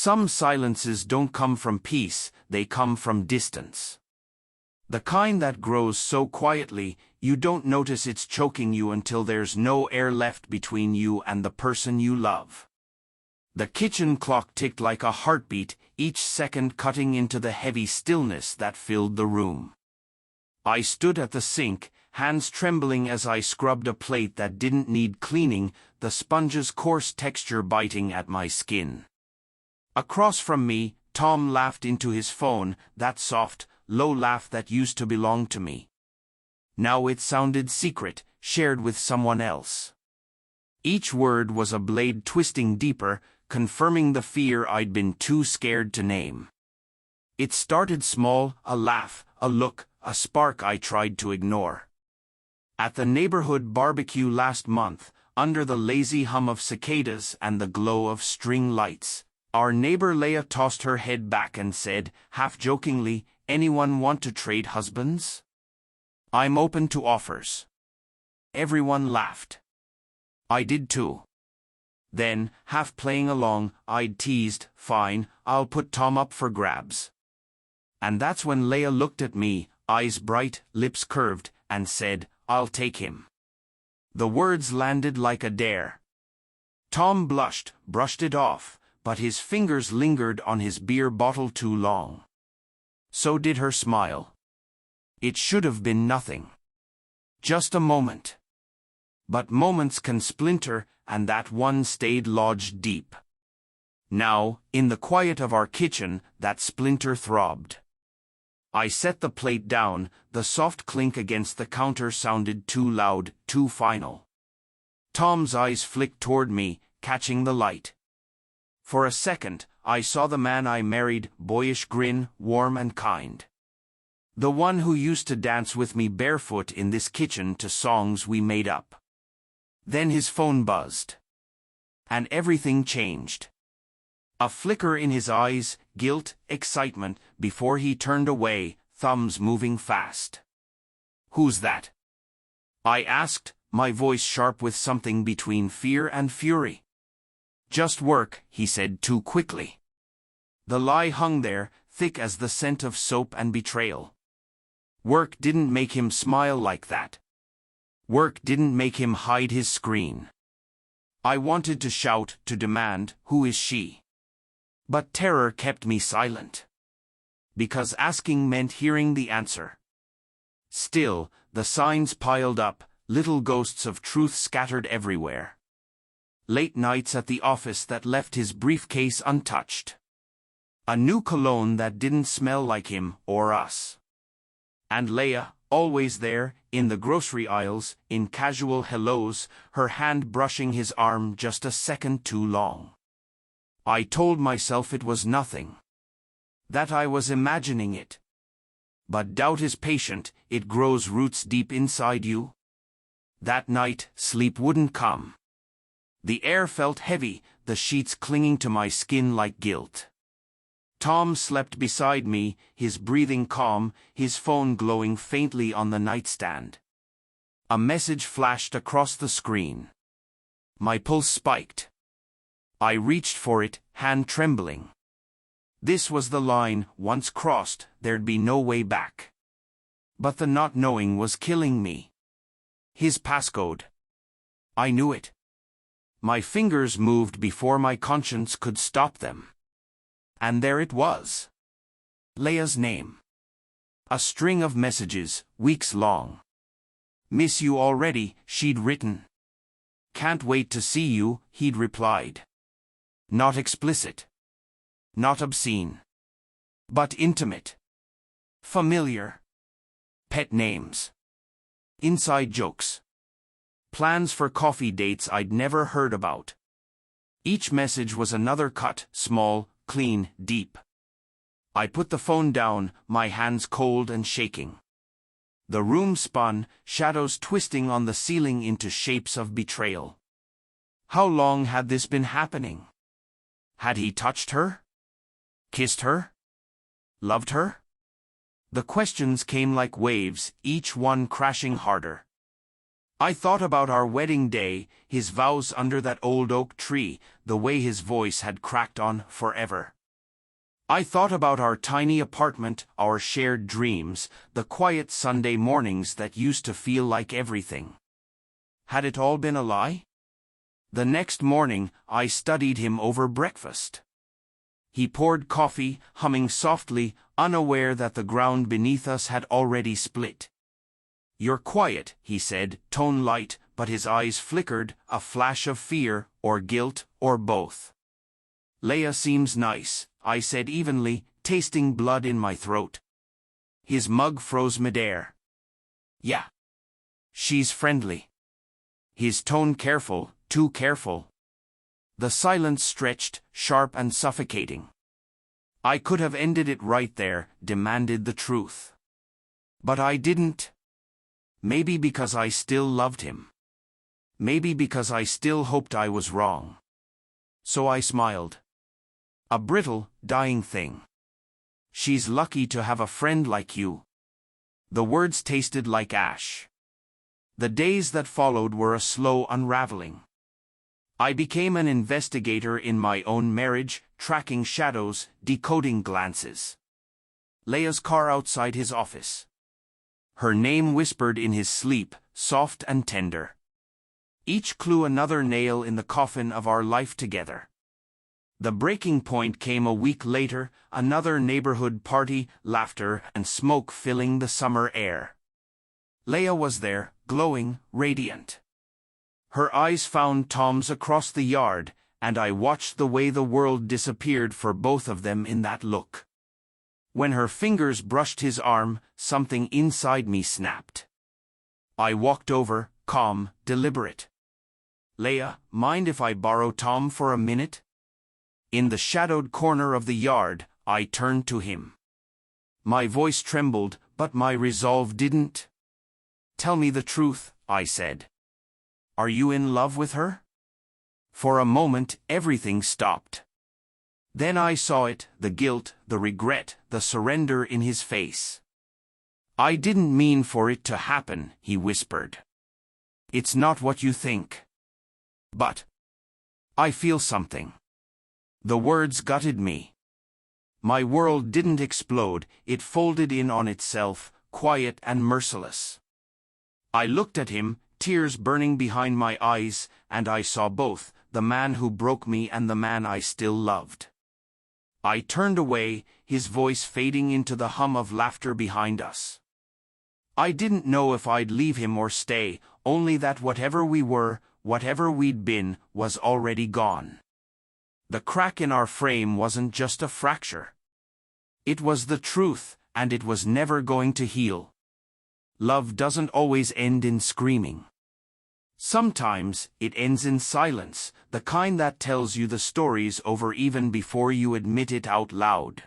Some silences don't come from peace, they come from distance. The kind that grows so quietly, you don't notice it's choking you until there's no air left between you and the person you love. The kitchen clock ticked like a heartbeat, each second cutting into the heavy stillness that filled the room. I stood at the sink, hands trembling as I scrubbed a plate that didn't need cleaning, the sponge's coarse texture biting at my skin. Across from me, Tom laughed into his phone, that soft, low laugh that used to belong to me. Now it sounded secret, shared with someone else. Each word was a blade twisting deeper, confirming the fear I'd been too scared to name. It started small, a laugh, a look, a spark I tried to ignore. At the neighborhood barbecue last month, under the lazy hum of cicadas and the glow of string lights, our neighbor Leah tossed her head back and said, half-jokingly, "Anyone want to trade husbands? I'm open to offers." Everyone laughed. I did too. Then, half playing along, I'd teased, "Fine, I'll put Tom up for grabs." And that's when Leah looked at me, eyes bright, lips curved, and said, "I'll take him." The words landed like a dare. Tom blushed, brushed it off, but his fingers lingered on his beer bottle too long. So did her smile. It should have been nothing. Just a moment. But moments can splinter, and that one stayed lodged deep. Now, in the quiet of our kitchen, that splinter throbbed. I set the plate down, the soft clink against the counter sounded too loud, too final. Tom's eyes flicked toward me, catching the light. For a second, I saw the man I married, boyish grin, warm and kind. The one who used to dance with me barefoot in this kitchen to songs we made up. Then his phone buzzed. And everything changed. A flicker in his eyes, guilt, excitement, before he turned away, thumbs moving fast. "Who's that?" I asked, my voice sharp with something between fear and fury. "Just work," he said too quickly. The lie hung there, thick as the scent of soap and betrayal. Work didn't make him smile like that. Work didn't make him hide his screen. I wanted to shout, to demand, "Who is she?" But terror kept me silent. Because asking meant hearing the answer. Still, the signs piled up, little ghosts of truth scattered everywhere. Late nights at the office that left his briefcase untouched. A new cologne that didn't smell like him or us. And Leah, always there, in the grocery aisles, in casual hellos, her hand brushing his arm just a second too long. I told myself it was nothing. That I was imagining it. But doubt is patient, it grows roots deep inside you. That night, sleep wouldn't come. The air felt heavy, the sheets clinging to my skin like guilt. Tom slept beside me, his breathing calm, his phone glowing faintly on the nightstand. A message flashed across the screen. My pulse spiked. I reached for it, hand trembling. This was the line, once crossed, there'd be no way back. But the not knowing was killing me. His passcode. I knew it. My fingers moved before my conscience could stop them. And there it was. Leah's name. A string of messages, weeks long. "Miss you already," she'd written. "Can't wait to see you," he'd replied. Not explicit. Not obscene. But intimate. Familiar. Pet names. Inside jokes. Plans for coffee dates I'd never heard about. Each message was another cut, small, clean, deep. I put the phone down, my hands cold and shaking. The room spun, shadows twisting on the ceiling into shapes of betrayal. How long had this been happening? Had he touched her? Kissed her? Loved her? The questions came like waves, each one crashing harder. I thought about our wedding day, his vows under that old oak tree, the way his voice had cracked on forever. I thought about our tiny apartment, our shared dreams, the quiet Sunday mornings that used to feel like everything. Had it all been a lie? The next morning, I studied him over breakfast. He poured coffee, humming softly, unaware that the ground beneath us had already split. "You're quiet," he said, tone light, but his eyes flickered, a flash of fear, or guilt, or both. "Leia seems nice," I said evenly, tasting blood in my throat. His mug froze midair. "Yeah. She's friendly." His tone careful, too careful. The silence stretched, sharp and suffocating. I could have ended it right there, demanded the truth. But I didn't. Maybe because I still loved him. Maybe because I still hoped I was wrong. So I smiled. "A brittle, dying thing. She's lucky to have a friend like you." The words tasted like ash. The days that followed were a slow unraveling. I became an investigator in my own marriage, tracking shadows, decoding glances. Leia's car outside his office. Her name whispered in his sleep, soft and tender. Each clue another nail in the coffin of our life together. The breaking point came a week later, another neighborhood party, laughter and smoke filling the summer air. Leia was there, glowing, radiant. Her eyes found Tom's across the yard, and I watched the way the world disappeared for both of them in that look. When her fingers brushed his arm, something inside me snapped. I walked over, calm, deliberate. "Leia, mind if I borrow Tom for a minute?" In the shadowed corner of the yard, I turned to him. My voice trembled, but my resolve didn't. "Tell me the truth," I said. "Are you in love with her?" For a moment, everything stopped. Then I saw it, the guilt, the regret, the surrender in his face. "I didn't mean for it to happen," he whispered. "It's not what you think. But I feel something." The words gutted me. My world didn't explode, it folded in on itself, quiet and merciless. I looked at him, tears burning behind my eyes, and I saw both, the man who broke me and the man I still loved. I turned away, his voice fading into the hum of laughter behind us. I didn't know if I'd leave him or stay, only that whatever we were, whatever we'd been, was already gone. The crack in our frame wasn't just a fracture. It was the truth, and it was never going to heal. Love doesn't always end in screaming. Sometimes, it ends in silence, the kind that tells you the stories over even before you admit it out loud.